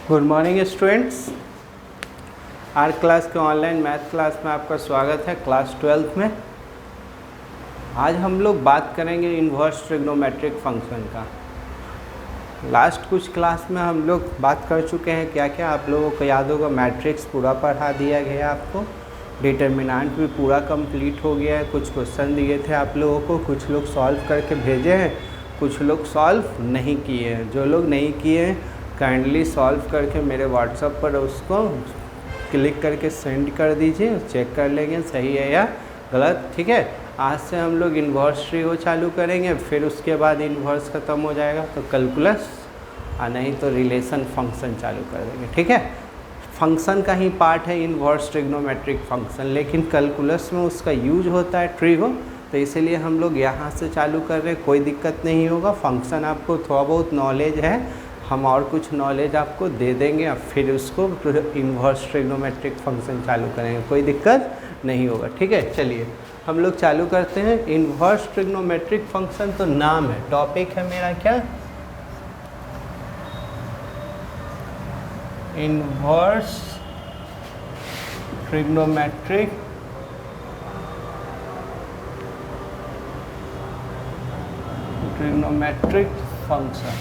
Good morning students. R class के online math class में आपका स्वागत है। क्लास 12th में आज हम लोग बात करेंगे इन्वर्स ट्रिग्नोमेट्रिक फंक्शन का। लास्ट कुछ क्लास में हम लोग बात कर चुके हैं क्या क्या, आप लोगों को याद होगा। मैट्रिक्स पूरा पढ़ा दिया गया आपको, डिटर्मिनेंट भी पूरा कंप्लीट हो गया है। कुछ क्वेश्चन दिए थे आप लोगों को, कुछ लोग सॉल्व करके भेजे हैं, कुछ लोग सॉल्व नहीं किए हैं। जो लोग नहीं किए हैं काइंडली सॉल्व करके मेरे व्हाट्सएप पर उसको क्लिक करके सेंड कर दीजिए, चेक कर लेंगे सही है या गलत। ठीक है, आज से हम लोग इन्वर्स ट्रिगो चालू करेंगे, फिर उसके बाद इन्वर्स ख़त्म हो जाएगा तो कैलकुलस और नहीं तो रिलेशन फंक्शन चालू कर देंगे। ठीक है, फंक्शन का ही पार्ट है इन्वर्स ट्रिग्नोमेट्रिक फंक्शन, लेकिन कैलकुलस में उसका यूज होता है ट्रिगो, तो इसीलिए हम लोग यहाँ से चालू कर रहे हैं। कोई दिक्कत नहीं होगा, फंक्शन आपको थोड़ा बहुत नॉलेज है, हम और कुछ नॉलेज आपको दे देंगे और फिर उसको इन्वर्स ट्रिग्नोमेट्रिक फंक्शन चालू करेंगे, कोई दिक्कत नहीं होगा। ठीक है, चलिए हम लोग चालू करते हैं। इन्वर्स ट्रिग्नोमेट्रिक फंक्शन तो नाम है, टॉपिक है मेरा क्या, इन्वर्स ट्रिग्नोमेट्रिक फंक्शन,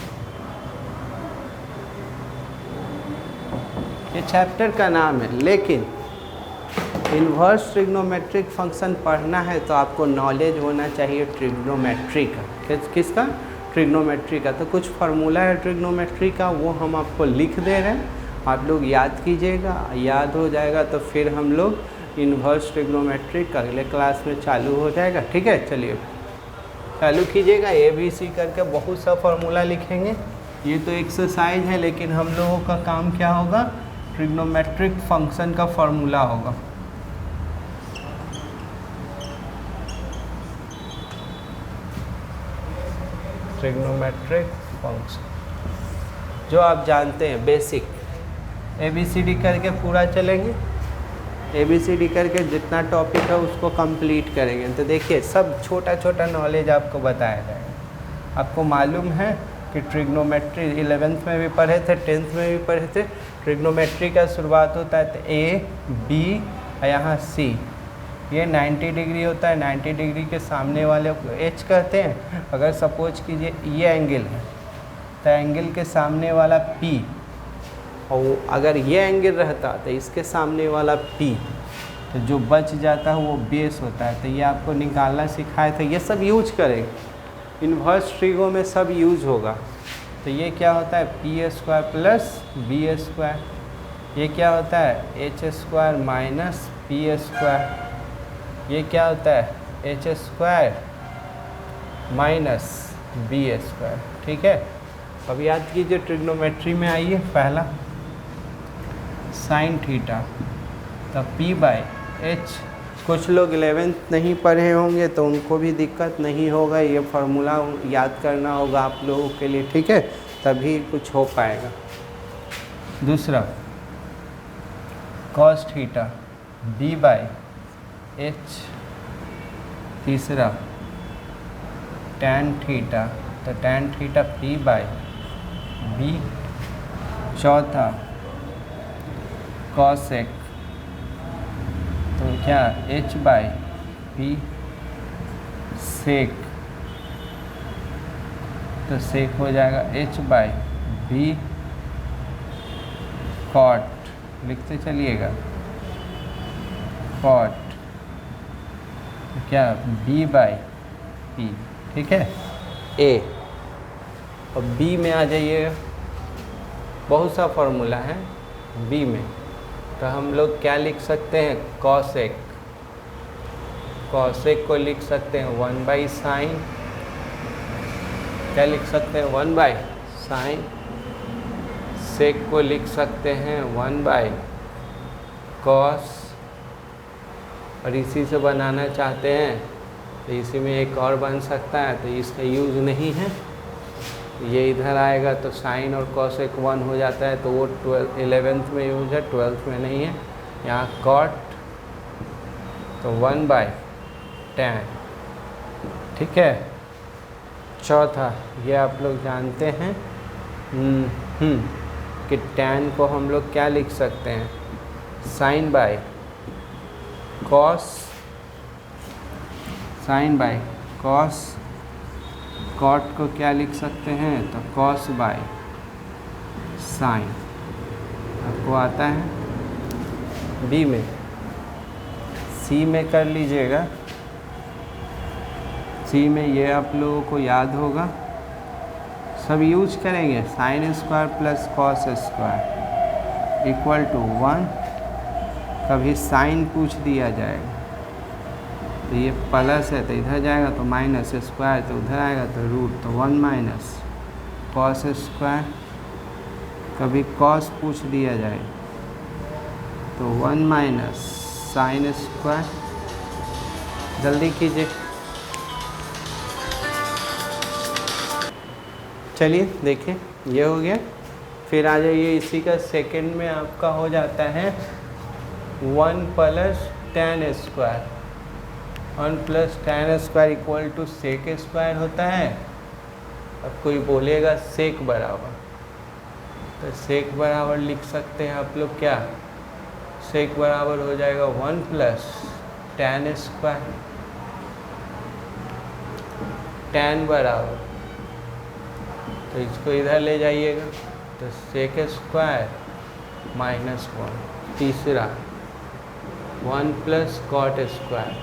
ये चैप्टर का नाम है। लेकिन इन्वर्स ट्रिग्नोमेट्रिक फंक्शन पढ़ना है तो आपको नॉलेज होना चाहिए ट्रिग्नोमेट्री का। किसका? ट्रिग्नोमेट्री का। तो कुछ फार्मूला है ट्रिग्नोमेट्री का, वो हम आपको लिख दे रहे हैं, आप लोग याद कीजिएगा। याद हो जाएगा तो फिर हम लोग इन्वर्स ट्रिग्नोमेट्रिक अगले क्लास में चालू हो जाएगा। ठीक है, चलिए चालू कीजिएगा। ABC करके बहुत सा फार्मूला लिखेंगे। ये तो एक्सरसाइज है, लेकिन हम लोगों का काम क्या होगा, ट्रिग्नोमेट्रिक फंक्शन का फार्मूला होगा। ट्रिग्नोमेट्रिक फंक्शन जो आप जानते हैं बेसिक, ABCD करके पूरा चलेंगे। ABCD करके जितना टॉपिक है उसको कंप्लीट करेंगे। तो देखिए सब छोटा छोटा नॉलेज आपको बताया जाएगा। आपको मालूम है कि ट्रिग्नोमेट्री 11th में भी पढ़े थे, 10th में भी पढ़े थे। ट्रिग्नोमेट्री का शुरुआत होता है तो A B यहाँ C, ये 90 डिग्री होता है। 90 डिग्री के सामने वाले को H कहते हैं। अगर सपोज कीजिए ये एंगल है तो एंगल के सामने वाला P, और अगर ये एंगल रहता तो इसके सामने वाला P, तो जो बच जाता है वो बेस होता है। तो ये आपको निकालना सिखाया था, ये सब यूज करेंगे। इन्वर्स ट्रिगो में सब यूज होगा। तो ये क्या होता है, P² प्लस B²। ये क्या होता है, H² माइनस P²। ये क्या होता है, H² माइनस B²। ठीक है, अब याद कीजिए ट्रिग्नोमेट्री में आइए, पहला साइन थीटा, तो P/H। कुछ लोग 11th नहीं पढ़े होंगे तो उनको भी दिक्कत नहीं होगा, ये फार्मूला याद करना होगा आप लोगों के लिए। ठीक है, तभी कुछ हो पाएगा। दूसरा कॉस थीटा B/H। तीसरा टैन थीटा, तो टैन थीटा P/B। चौथा कॉसेक, तो क्या H/P। सेक, तो सेक हो जाएगा H/B। कॉट, लिखते चलिएगा कॉट, तो क्या B/P। ठीक है, A। और B में आ जाइए, बहुत सा फार्मूला है B में। तो हम लोग क्या लिख सकते हैं, कॉसेक। कॉसेक को लिख सकते हैं 1/sin। क्या लिख सकते हैं, 1/sin। सेक को लिख सकते हैं 1/cos। और इसी से बनाना चाहते हैं तो इसी में एक और बन सकता है, तो इसका यूज़ नहीं है। ये इधर आएगा तो साइन और कॉसेक 1 हो जाता है, तो वो 11th में यूज है, 12th में नहीं है। यहाँ कॉट, तो 1/tan। ठीक है, चौथा ये आप लोग जानते हैं कि tan को हम लोग क्या लिख सकते हैं, sine by cos, sine by cos, cot को क्या लिख सकते हैं, तो कॉस बाय साइन। आपको आता है बी में, सी में कर लीजिएगा। सी में ये आप लोगों को याद होगा, सब यूज करेंगे, sine square plus cos square equal to 1। कभी साइन पूछ दिया जाएगा तो ये प्लस है तो इधर जाएगा, तो माइनस स्क्वायर तो उधर आएगा, तो रूट, तो 1 माइनस कॉस स्क्वायर। कभी कॉस पूछ दिया जाए तो 1 माइनस साइन स्क्वायर। जल्दी कीजिए, चलिए देखिए ये हो गया। फिर आ जाइए इसी का सेकंड में आपका हो जाता है 1 plus tan square, 1 plus tan square equal to sec square होता है। अब कोई बोलेगा सेक बराबर, तो सेक बराबर लिख सकते हैं आप लोग क्या, सेक बराबर हो जाएगा 1 प्लस tan स्क्वायर, tan बराबर, तो इसको इधर ले जाइएगा तो सेक स्क्वायर माइनस 1। तीसरा 1 plus cot square,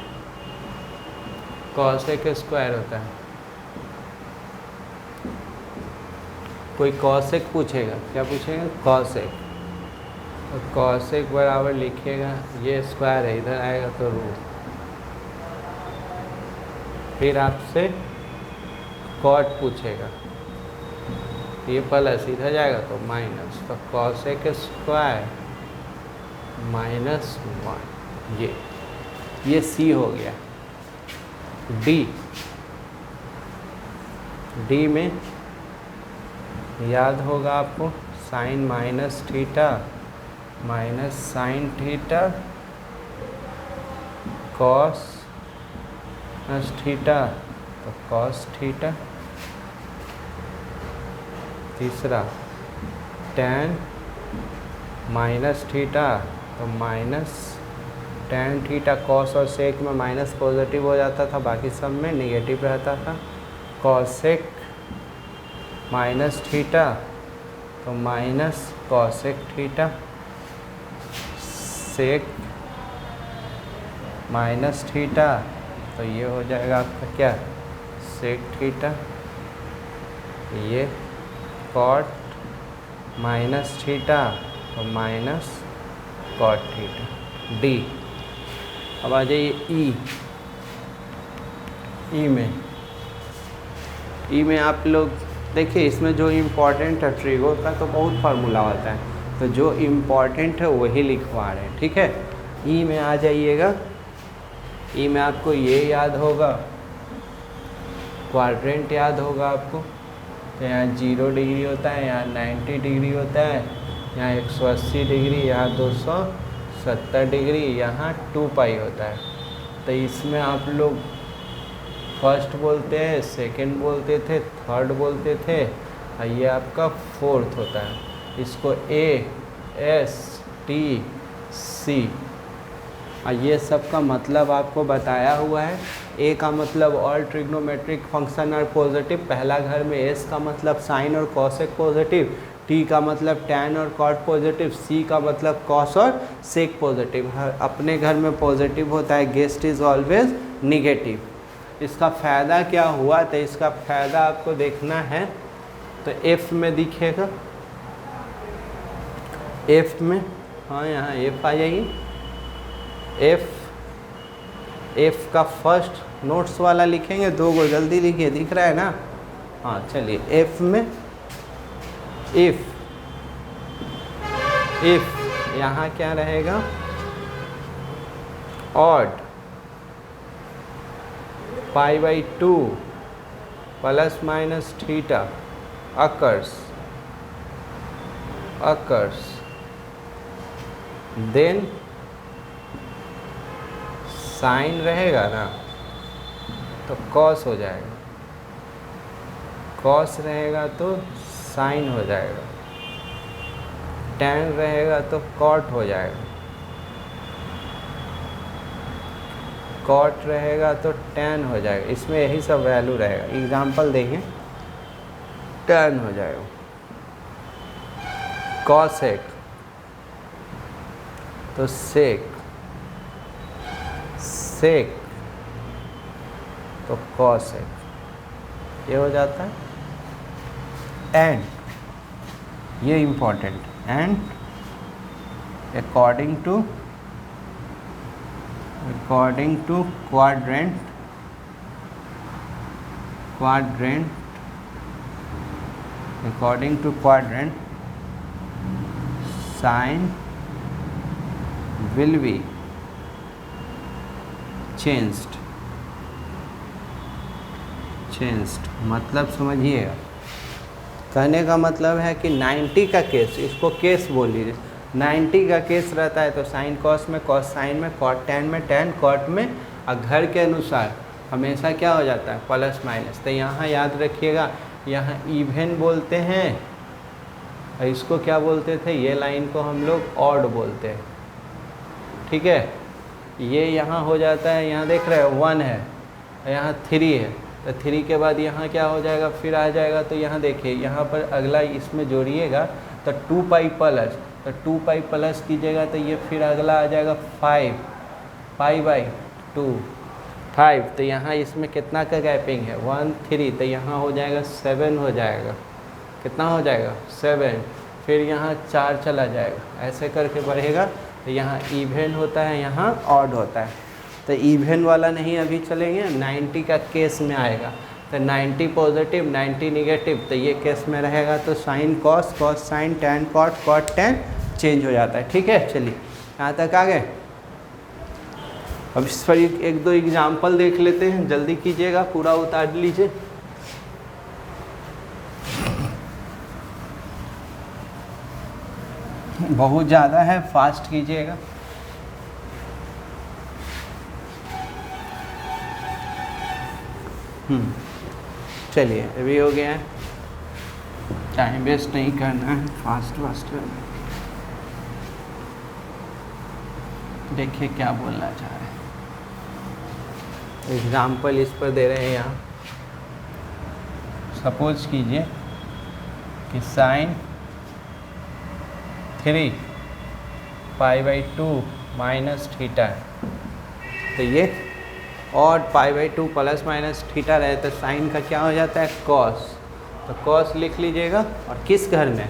cosec square होता है। कोई कॉसेक पूछेगा, क्या पूछेगा, कॉसेक, तो कॉसेक बराबर लिखिएगा, ये स्क्वायर है इधर आएगा तो रूट। फिर आपसे कॉट पूछेगा, ये प्लस इधर जाएगा तो माइनस, तो कॉसेक स्क्वायर माइनस 1। ये सी हो गया। डी में याद होगा आपको, sine minus theta minus sine theta cos plus theta, तो कॉस थीटा। तीसरा tan माइनस थीटा, तो माइनस tan थीटा। कॉस और सेक में माइनस पॉजिटिव हो जाता था, बाकी सब में नेगेटिव रहता था। कॉसेक माइनस थीटा, तो minus cosec theta. Sec minus theta, तो ये हो जाएगा आपका क्या, सेक थीटा। ये कॉट माइनस थीटा, तो माइनस कॉट थीटा। डी। अब आ जाइए ई में आप लोग देखिए, इसमें जो इम्पोर्टेंट है ट्रिगो का तो बहुत फार्मूला होता है, तो जो इम्पोर्टेंट है वही लिखवा रहे हैं, ठीक है। ई में आ जाइएगा, ई में आपको ये याद होगा, क्वाड्रेंट याद होगा आपको, तो यहाँ 0 डिग्री होता है, यहाँ 90 डिग्री होता है, यहाँ 180 डिग्री, यहाँ 270 डिग्री, यहाँ 2 पाई होता है। तो इसमें आप लोग फर्स्ट बोलते हैं, सेकंड बोलते थे, थर्ड बोलते थे, और ये आपका फोर्थ होता है। इसको ए एस टी सी, और ये सब का मतलब आपको बताया हुआ है। ए का मतलब all trigonometric function are positive, पहला घर में। एस का मतलब साइन और कॉसेक पॉजिटिव, टी का मतलब टैन और कॉट पॉजिटिव, सी का मतलब कॉस और सेक पॉजिटिव। अपने घर में पॉजिटिव होता है, गेस्ट इज ऑलवेज निगेटिव। इसका फ़ायदा क्या हुआ, तो इसका फ़ायदा आपको देखना है तो एफ में दिखेगा, एफ में, हाँ यहाँ एफ आ जाइए। एफ का फर्स्ट नोट्स वाला लिखेंगे, 2 गो जल्दी लिखिए, दिख रहा है ना, हाँ चलिए। एफ में इफ यहाँ क्या रहेगा, odd π/2 plus minus theta occurs, then sine रहेगा ना तो कॉस हो जाएगा, कॉस रहेगा तो साइन हो जाएगा। tan रहेगा तो cot हो जाएगा, cot रहेगा तो tan हो जाएगा, इसमें यही सब वैल्यू रहेगा। एग्जाम्पल देंगे, tan हो जाएगा, cosec तो sec, sec तो cosec, ये हो जाता है। एंड ये important, and according to quadrant according to quadrant sign will be changed मतलब समझिएगा, कहने का मतलब है कि 90 का केस, इसको केस बोल लीजिए, 90 का केस रहता है तो साइन कॉस में, कॉस साइन में, कॉट टैन में, टैन कॉट में, और घर के अनुसार हमेशा क्या हो जाता है, प्लस माइनस। तो यहाँ याद रखिएगा, यहाँ इवन बोलते हैं, और इसको क्या बोलते थे, ये लाइन को हम लोग ऑड बोलते हैं, ठीक है। ये यहाँ हो जाता है, यहाँ देख रहे हो 1 है, यहाँ 3 है, तो 3 के बाद यहाँ क्या हो जाएगा, फिर आ जाएगा। तो यहाँ देखिए, यहाँ पर अगला इसमें जोड़िएगा तो 2 पाई प्लस, तो 2 पाई प्लस कीजिएगा तो ये फिर अगला आ जाएगा 5 पाई बाई 2 5। तो यहाँ इसमें कितना का गैपिंग है, 1 3, तो यहाँ हो जाएगा 7 हो जाएगा, कितना हो जाएगा 7, फिर यहाँ 4 चला जाएगा, ऐसे करके बढ़ेगा। तो यहाँ इवन होता है, यहाँ ऑड होता है। तो इवन वाला नहीं अभी चलेंगे, 90 का केस में आएगा, तो 90 पॉजिटिव 90 निगेटिव, तो ये केस में रहेगा तो sine cos, cos sine, tan cot, cot tan change हो जाता है, ठीक है। चलिए यहाँ तक आ गए। अब इस पर एक दो एग्जाम्पल देख लेते हैं, जल्दी कीजिएगा, पूरा उतार लीजिए। बहुत ज़्यादा है, फास्ट कीजिएगा। चलिए अभी हो गया है, टाइम वेस्ट नहीं करना है, फास्ट करना है। देखिए क्या बोलना चाह रहे हैं, एग्जाम्पल इस पर दे रहे हैं। यहाँ सपोज कीजिए कि sine 3 pi by 2 minus theta है, तो ये और pi by 2 plus minus theta रहे तो साइन का क्या हो जाता है, कॉस। तो कॉस लिख लीजिएगा, और किस घर में,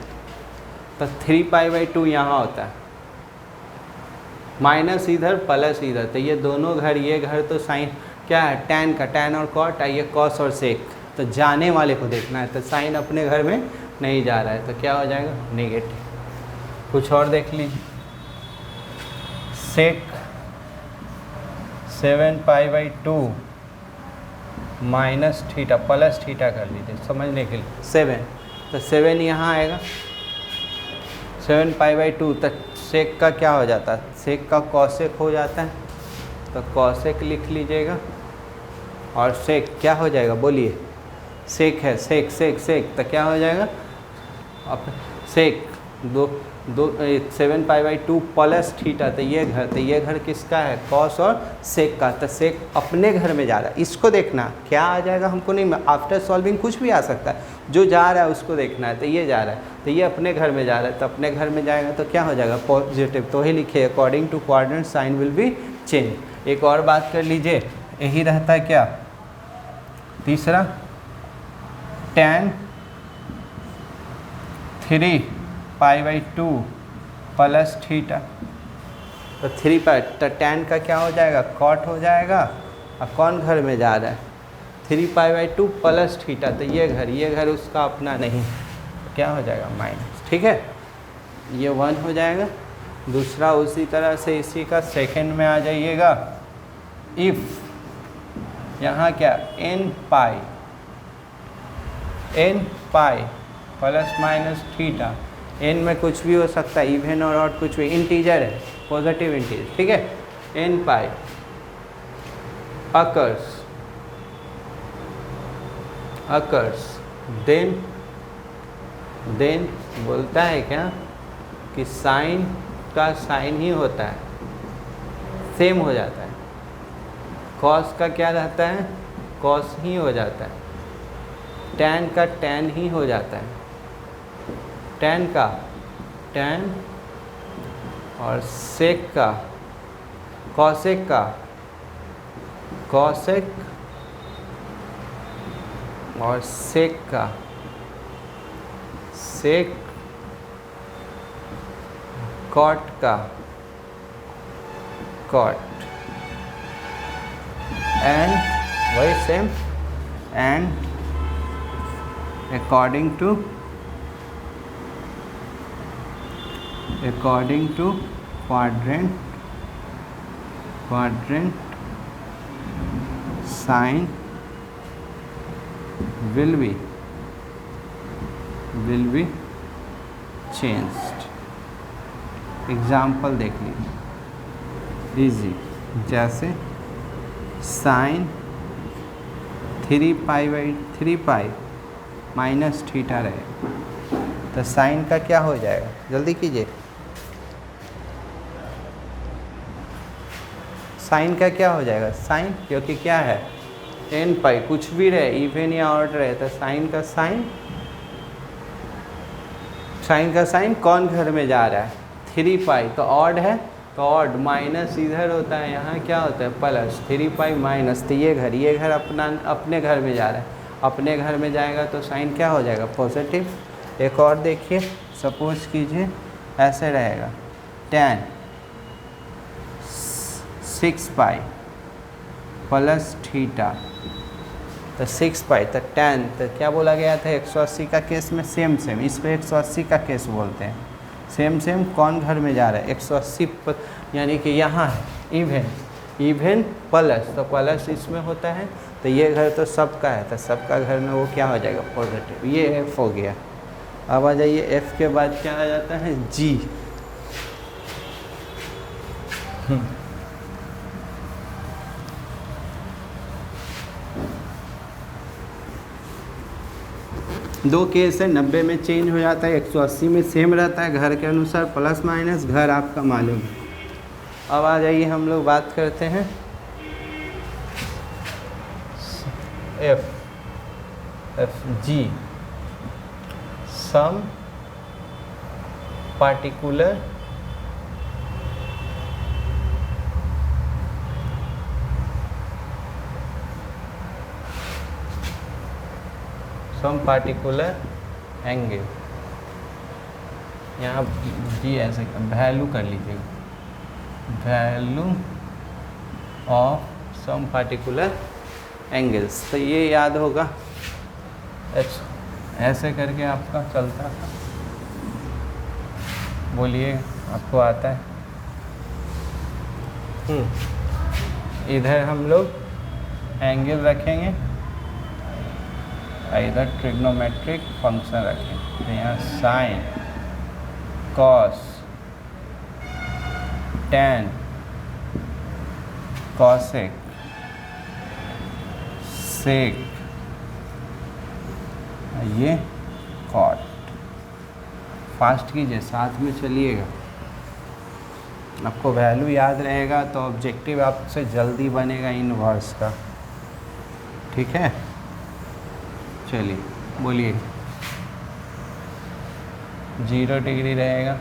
तो 3 पाई बाई 2 यहाँ होता है, माइनस इधर प्लस इधर, तो ये दोनों घर, ये घर तो साइन क्या है, टैन का, टैन और कॉट है, ये कॉस और सेक। तो जाने वाले को देखना है, तो साइन अपने घर में नहीं जा रहा है, तो क्या हो जाएगा, नेगेटिव। कुछ और देख लीजिए, सेक 7 पाई by 2 minus theta, plus theta कर लीजिए समझने के लिए, 7, तो 7 यहाँ आएगा, 7 पाई बाई 2, तो सेक का क्या हो जाता है, सेक का कॉसेक हो जाता है, तो कॉसेक लिख लीजिएगा। और सेक क्या हो जाएगा, बोलिए, सेक है, सेक सेक सेक, तो क्या हो जाएगा, अब सेक 7 पाई बाई 2 प्लस थीटा, तो ये घर किसका है, कॉस और सेक का, तो सेक अपने घर में जा रहा है। इसको देखना क्या आ जाएगा, हमको नहीं, आफ्टर सॉल्विंग कुछ भी आ सकता है, जो जा रहा है उसको देखना है। तो ये जा रहा है, तो ये अपने घर में जा रहा है, तो अपने घर में जाएगा तो क्या हो जाएगा, पॉजिटिव। तो वही लिखिए, according to quadrant sine will be change. एक और बात कर लीजिए, यही रहता है क्या, तीसरा, tan 3 pi by 2 plus theta, तो 3 पाई, तो tan का क्या हो जाएगा, कॉट हो जाएगा। और कौन घर में जा रहा है, 3 पाई बाई 2 प्लस थीटा, तो ये घर उसका अपना नहीं, तो क्या हो जाएगा, माइनस, ठीक है। ये 1 हो जाएगा। दूसरा उसी तरह से इसी का सेकंड में आ जाइएगा, इफ़ यहाँ क्या, n pi plus minus theta, n में कुछ भी हो सकता है, इवन और ऑड कुछ भी, इंटीजर है, पॉजिटिव इंटीजर, ठीक है। n पाई अकर्स देन बोलता है क्या कि साइन का साइन ही होता है, सेम हो जाता है। कॉस का क्या रहता है, कॉस ही हो जाता है। टैन का टैन ही हो जाता है, टैन का टैन, और सेक का कॉसेक का कॉसेक, और सेक का सेक, कॉट का कॉट, एंड वही same, and according to quadrant sign will be changed। Example देख लीजिए इजी, जैसे साइन 3 पाई माइनस थीटा रहे तो साइन का क्या हो जाएगा, जल्दी कीजिए। साइन का क्या हो जाएगा, साइन क्योंकि क्या है n पाई, कुछ भी रहे इवन या ऑड रहे तो साइन का साइन कौन घर में जा रहा है, 3 पाई तो ऑड है तो ऑड, माइनस इधर होता है, यहाँ क्या होता है प्लस, 3 पाई माइनस, तो ये घर अपने घर में जा रहा है, अपने घर में जाएगा तो साइन क्या हो जाएगा, पॉजिटिव। एक और देखिए, सपोज कीजिए ऐसे रहेगा टैन 6 पाई प्लस थीटा, तो 6 पाई तो टैन, तो क्या बोला गया था 180 का केस में सेम, इसको 180 का केस बोलते हैं। सेम कौन घर में जा रहा है, 180 यानी कि यहाँ है इवन प्लस, तो प्लस इसमें होता है, तो ये घर तो सबका है, तो सबका घर में वो क्या हो जाएगा, पॉजिटिव। ये एफ हो गया। अब आ जाइए एफ के बाद क्या आ जाता है, जी। दो केस है, 90 में चेंज हो जाता है, 180 में सेम रहता है घर के अनुसार, प्लस माइनस घर आपका मालूम है। अब आ जाइए हम लोग बात करते हैं F G, some particular angle, यहाँ जी ऐसे वैल्यू कर लीजिएगा, value of some particular angles, तो ये याद होगा ऐसे करके आपका चलता था। बोलिए आपको आता है। इधर हम लोग एंगल रखेंगे, इधर ट्रिग्नोमेट्रिक फंक्शन रखेंगे, तो यहाँ साइन, कॉस, टैन, कॉसेक, सेक, ये कॉट। फास्ट कीजिए, साथ में चलिएगा, आपको वैल्यू याद रहेगा तो ऑब्जेक्टिव आपसे जल्दी बनेगा इनवर्स का, ठीक है। चलिए बोलिए, 0 डिग्री रहेगा,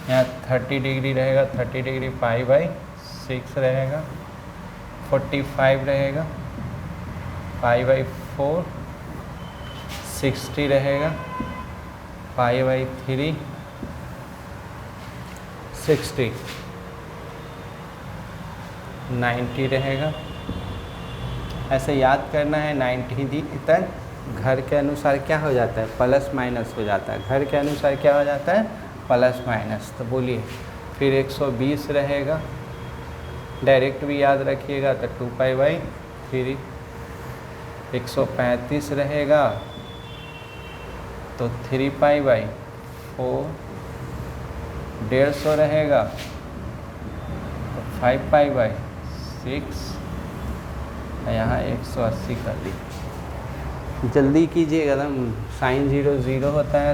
यहाँ 30 डिग्री रहेगा, 30 डिग्री पाई बाई 6 रहेगा, 45 रहेगा पाई बाई 4, 60 रहेगा पाई बाई 3, 60, 90 रहेगा। ऐसे याद करना है, 90 तक घर के अनुसार क्या हो जाता है, प्लस माइनस हो जाता है, घर के अनुसार क्या हो जाता है, प्लस माइनस। तो बोलिए फिर 120 रहेगा, डायरेक्ट भी याद रखिएगा तो 2 पाई बाई 3, 135 रहेगा तो 3 पाई बाई 4, 150 रहेगा तो 5 पाई बाई 6, यहाँ 180 कर दी। जल्दी कीजिएगा, एकदम साइन 0 0 होता है,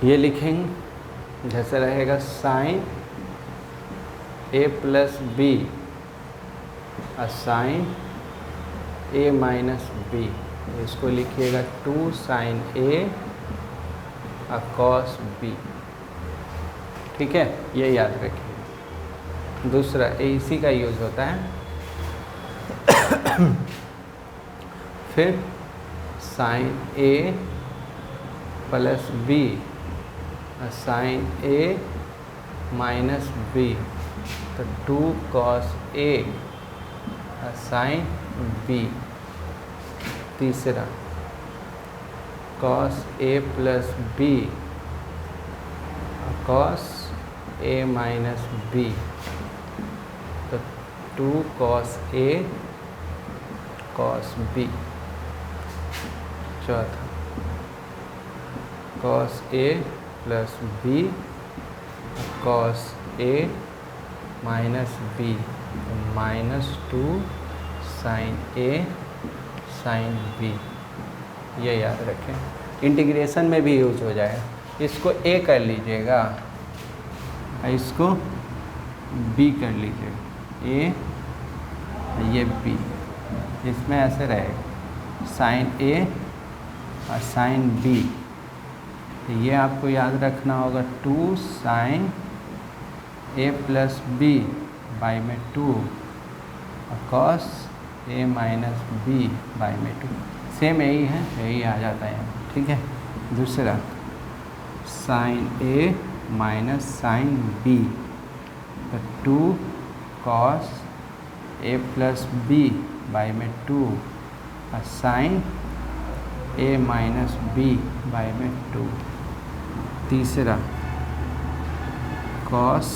ये लिखेंगे जैसे रहेगा sign A plus B sign A minus B, इसको लिखिएगा 2 साइन ए कॉस बी। ठीक है, ये याद रखिए। दूसरा इसी का यूज़ होता है। फिर sign A plus B sign A minus B, तो 2 कॉस ए साइन बी। तीसरा cos A plus B cos A minus B, तो 2 कॉस ए कॉस बी। चौथा cos A plus B cos A minus B, -2 sine A sine B. ये याद रखें, integration में भी use हो जाएगा। इसको ए कर लीजिएगा, इसको बी कर लीजिएगा, ए ये बी। इसमें ऐसे रहेगा साइन ए और साइन बी, तो ये आपको याद रखना होगा 2 sine A plus B by में 2 और cos A minus B by में 2। सेम यही है, यही आ जाता है यहाँ। ठीक है। दूसरा sine A minus sine B, तो 2 cos A plus B by में 2 और sine A minus B by में 2। तीसरा cos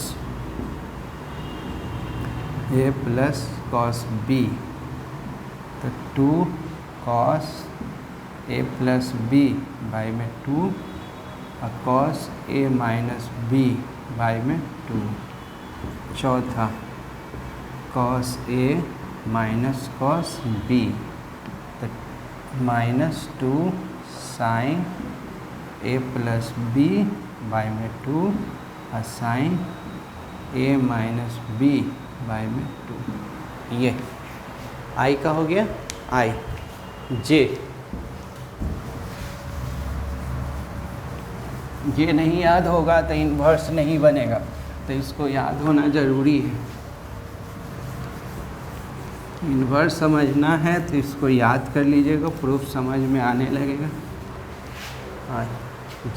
A plus cos B, तो 2 cos A plus B by में 2 और cos A minus B by में 2। चौथा cos A minus cos B, तो -2 sine A plus B by में 2 और sine A minus B by में 2। ये आई का हो गया। आई जे, ये नहीं याद होगा तो इन्वर्स नहीं बनेगा, तो इसको याद होना ज़रूरी है। इन्वर्स समझना है तो इसको याद कर लीजिएगा, प्रूफ समझ में आने लगेगा।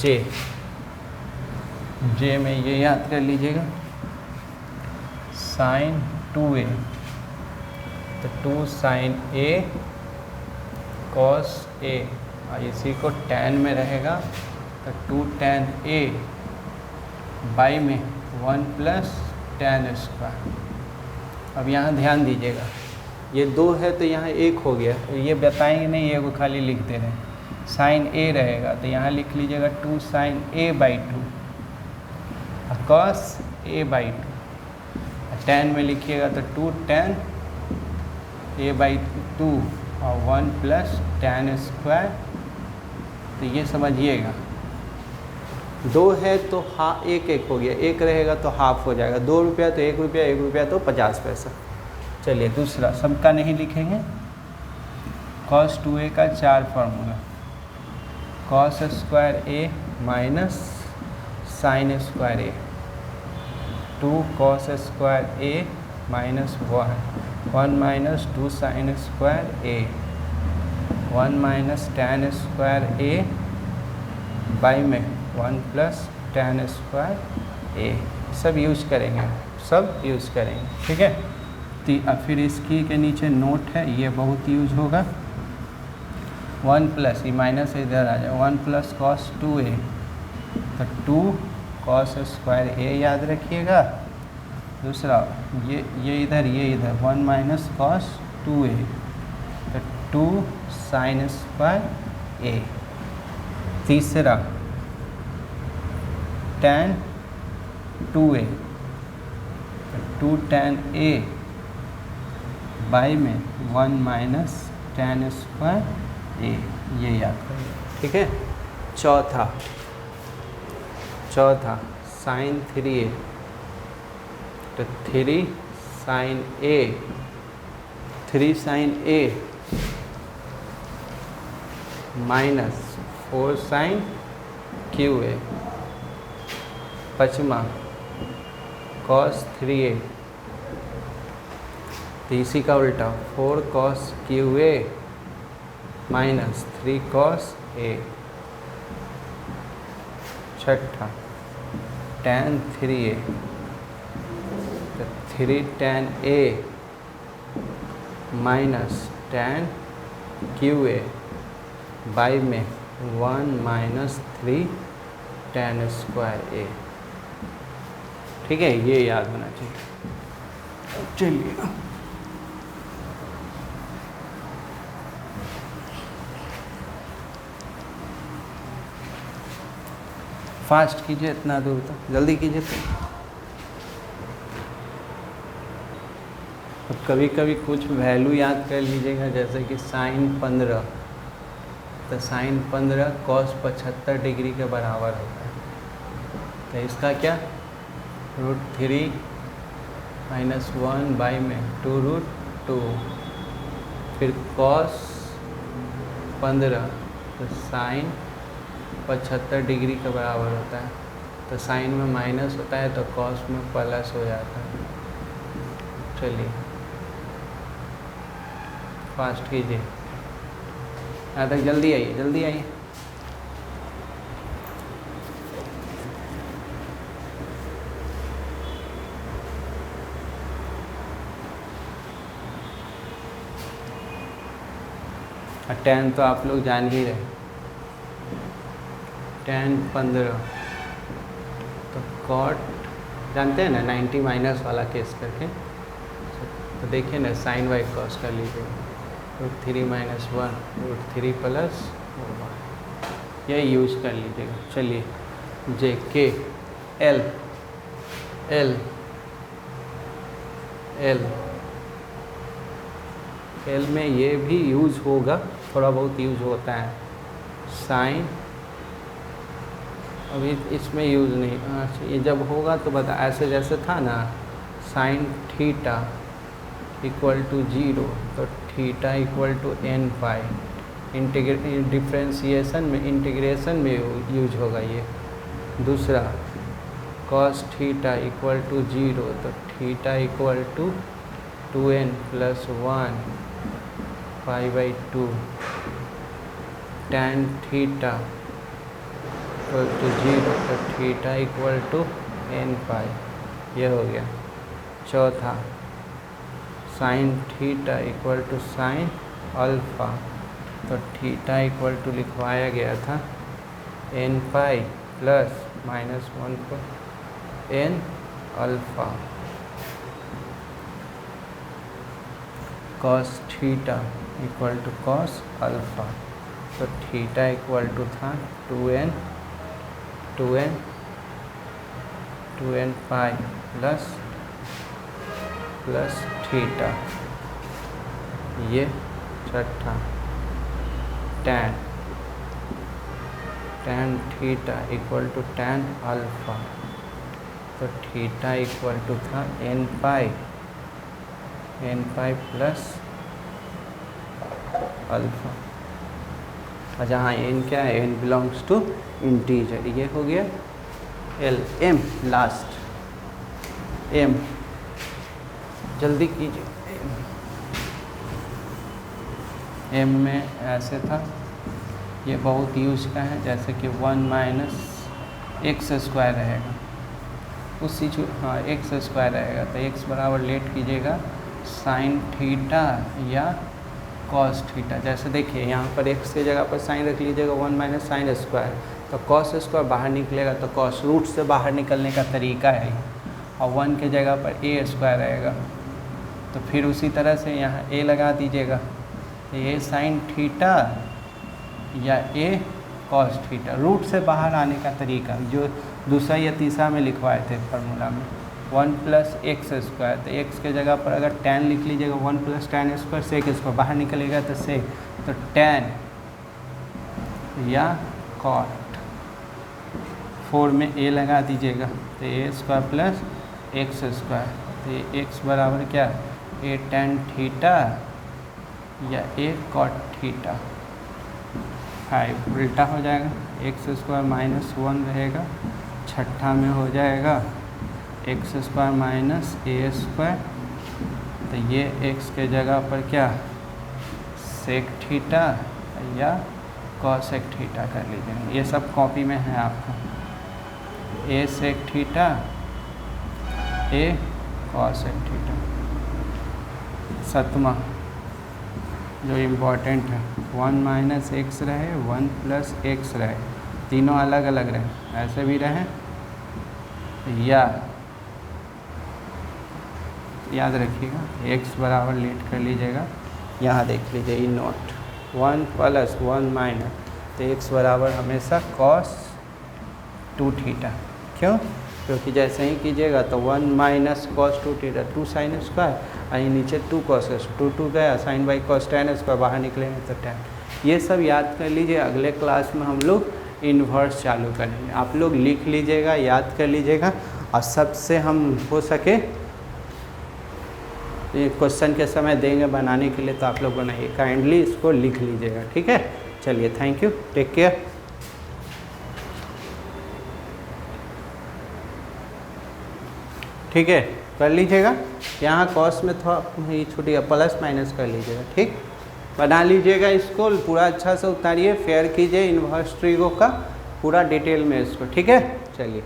जे, जे में ये याद कर लीजिएगा साइन 2a, तो 2 साइन ए कॉस ए, और इसी को tan में रहेगा तो 2 tan a बाई में 1 प्लस tan स्क्वायर। अब यहाँ ध्यान दीजिएगा, ये 2 है तो यहाँ 1 हो गया, तो ये बताएंगे नहीं, ये को खाली लिखते रहे। साइन ए रहेगा तो यहाँ लिख लीजिएगा 2 साइन ए बाई 2 और कॉस ए बाई 2। tan में लिखिएगा तो 2 tan ए बाई 2 और 1 प्लस tan स्क्वायर। तो ये समझिएगा, 2 है तो एक एक हो गया, 1 रहेगा तो हाफ हो जाएगा, 2 रुपया तो 1 रुपया, 1 रुपया तो 50 पैसा। चलिए दूसरा, सबका नहीं लिखेंगे। cos 2a का 4 formula, cos square A minus sine square A, 2 cos square A minus 1 minus 2 sine square A, 1 minus tan square A by में 1 प्लस tan स्क्वायर ए। सब यूज करेंगे, सब यूज करेंगे। ठीक है। तो फिर इसकी के नीचे नोट है, ये बहुत यूज होगा। 1 प्लस, ये माइनस इधर आ जाए, 1 प्लस cos 2a, तो 2 cos स्क्वायर ए याद रखिएगा। दूसरा ये इधर, ये इधर 1 माइनस cos 2a, तो 2 साइन स्क्वायर ए। तीसरा tan 2a, तो 2 tan a बाई में 1 माइनस tan स्क्वायर ए, ये याद करिए। ठीक है। चौथा चौथा साइन 3a, तो 3 sine a, 3 sine a minus 4 sine QA। पचमा cos 3a, तो इसी का उल्टा 4 cos QA minus 3 cos A। छठा tan 3a, तो 3 tan A minus tan QA by में 1 माइनस 3 tan स्क्वायर A। ठीक है, ये याद होना चाहिए। चलिए फास्ट कीजिए, इतना दूर तक जल्दी कीजिए। अब कभी कभी कुछ वैल्यू याद कर लीजिएगा, जैसे कि साइन 15, तो साइन 15 cos 75 डिग्री के बराबर होता है। तो इसका क्या √3 माइनस 1 बाई में 2√2, फिर cos 15 तो साइन 75 डिग्री के बराबर होता है। तो साइन में माइनस होता है तो cos में प्लस हो जाता है। चलिए फास्ट कीजिए, यहाँ तक जल्दी आइए, जल्दी आइए। tan तो आप लोग जान ही रहे, tan 15 तो cot जानते हैं ना, 90 माइनस वाला केस करके। तो देखिए ना, साइन बाई कॉस कर लीजिएगा, √3 माइनस 1 √3 प्लस 1, यही यूज कर लीजिएगा। चलिए जे के एल एल एल एल में ये भी यूज़ होगा, थोड़ा बहुत यूज़ होता है। साइन अभी इसमें यूज़ नहीं, अच्छा ये जब होगा तो बता। ऐसे जैसे था ना, साइन थीटा इक्वल टू 0, तो theta equal to n pi, differentiation में, इंटीग्रेशन में यूज होगा ये। दूसरा cos थीटा इक्वल टू 0, तो theta equal to 2n plus 1 pi by 2, tan theta equal to 0, तो theta equal to n pi, ये हो गया। चौथा sine theta equal to sine alpha, तो थीटा इक्वल टू लिखवाया गया था n पाई प्लस माइनस 1 पर n alpha. cos theta equal to cos alpha, तो थीटा इक्वल टू था 2n पाई प्लस थीटा, ये छठा। tan theta equal to tan alpha, तो थीटा इक्वल टू था n पाई प्लस अल्फ़ा। अच्छा हाँ, n क्या है, n बिलोंग्स टू इंटीजर, ये हो गया एल। एम लास्ट, एम जल्दी कीजिए। एम में ऐसे था, ये बहुत यूज का है, जैसे कि 1 माइनस एक्स स्क्वायर रहेगा, उसी हाँ एक्स स्क्वायर रहेगा, तो एक्स बराबर लेट कीजिएगा साइन थीटा या कॉस थीटा। जैसे देखिए यहाँ पर एक्स की जगह पर साइन रख लीजिएगा 1 माइनस साइन स्क्वायर, तो कॉस स्क्वायर बाहर निकलेगा, तो कॉस रूट से बाहर निकलने का तरीका है। और 1 के जगह पर ए स्क्वायर रहेगा, तो फिर उसी तरह से यहाँ ए लगा दीजिएगा, ए साइन थीटा या ए कॉस थीटा। रूट से बाहर आने का तरीका जो दूसरा या तीसरा में लिखवाए थे फार्मूला में, 1 प्लस एक्स स्क्वायर, तो एक्स के जगह पर अगर tan लिख लीजिएगा 1 plus tan square, sec square बाहर निकलेगा तो सेक, तो tan या कॉट। 4 में a लगा दीजिएगा तो ए स्क्वायर प्लस एक्स स्क्वायर, तो ये x बराबर क्या, a tan थीटा या a cot थीटा 5 उल्टा हो जाएगा, एक्स स्क्वायर माइनस 1 रहेगा, छठा में हो जाएगा एक्स स्क्वायर माइनस ए स्क्वायर, तो ये x के जगह पर क्या सेक थीटा या कॉसेक थीटा कर लीजिए, ये सब कॉपी में है आपका, ए सेक थीटा ए कॉसेक थीटा। सतमा जो इम्पोर्टेंट है 1 माइनस एक्स रहे 1 प्लस एक्स रहे, तीनों अलग अलग रहे, ऐसे भी रहे, या याद रखिएगा x बराबर लेट कर लीजिएगा, यहाँ देख लीजिए ई नोट 1 प्लस 1 माइनस, तो x बराबर हमेशा cos 2 थीटा, क्यों, क्योंकि जैसे ही कीजिएगा तो 1 minus cos 2 theta 2 sine square, और नीचे 2 cos 2 गया, sine by cos tan square, बाहर निकलेंगे तो tan, ये सब याद कर लीजिए। अगले क्लास में हम लोग इन्वर्स चालू करेंगे, आप लोग लिख लीजिएगा, याद कर लीजिएगा, और सबसे हम हो सके ये क्वेश्चन के समय देंगे बनाने के लिए, तो आप लोग बनाइए, काइंडली इसको लिख लीजिएगा, ठीक है। चलिए, थैंक यू, टेक केयर। ठीक है, कर लीजिएगा, यहाँ कॉस में थोड़ा छोटी प्लस माइनस कर लीजिएगा, ठीक, बना लीजिएगा, इसको पूरा अच्छा से उतारिए, फेयर कीजिए इन्वर्स ट्रिगो का पूरा डिटेल में इसको, ठीक है। चलिए।